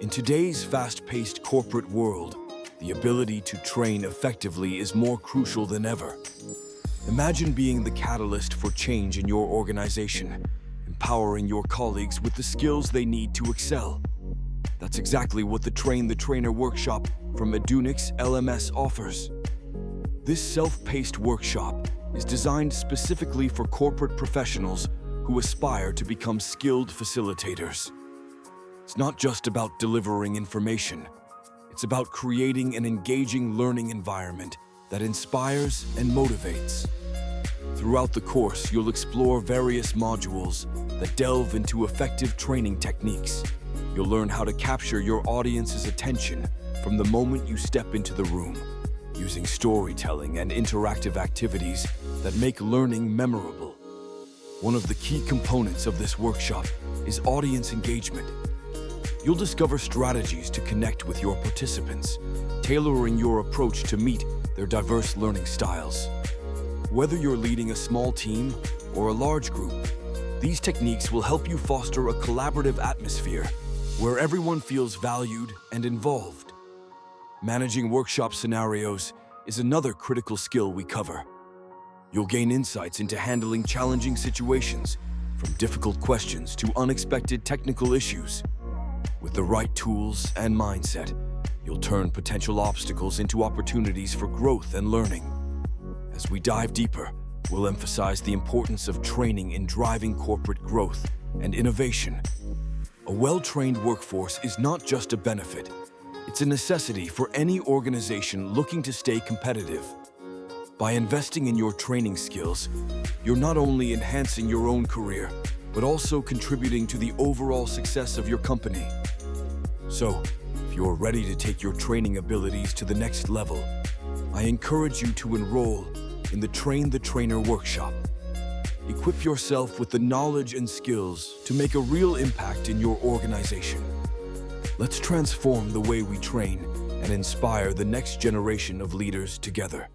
In today's fast-paced corporate world, the ability to train effectively is more crucial than ever. Imagine being the catalyst for change in your organization, empowering your colleagues with the skills they need to excel. That's exactly what the Train the Trainer workshop from Edunyx LMS offers. This self-paced workshop is designed specifically for corporate professionals who aspire to become skilled facilitators. It's not just about delivering information. It's about creating an engaging learning environment that inspires and motivates. Throughout the course, you'll explore various modules that delve into effective training techniques. You'll learn how to capture your audience's attention from the moment you step into the room, using storytelling and interactive activities that make learning memorable. One of the key components of this workshop is audience engagement. You'll discover strategies to connect with your participants, tailoring your approach to meet their diverse learning styles. Whether you're leading a small team or a large group, these techniques will help you foster a collaborative atmosphere where everyone feels valued and involved. Managing workshop scenarios is another critical skill we cover. You'll gain insights into handling challenging situations, from difficult questions to unexpected technical issues. With the right tools and mindset, you'll turn potential obstacles into opportunities for growth and learning. As we dive deeper, we'll emphasize the importance of training in driving corporate growth and innovation. A well-trained workforce is not just a benefit, it's a necessity for any organization looking to stay competitive. By investing in your training skills, you're not only enhancing your own career, but also contributing to the overall success of your company. So, if you're ready to take your training abilities to the next level, I encourage you to enroll in the Train the Trainer workshop. Equip yourself with the knowledge and skills to make a real impact in your organization. Let's transform the way we train and inspire the next generation of leaders together.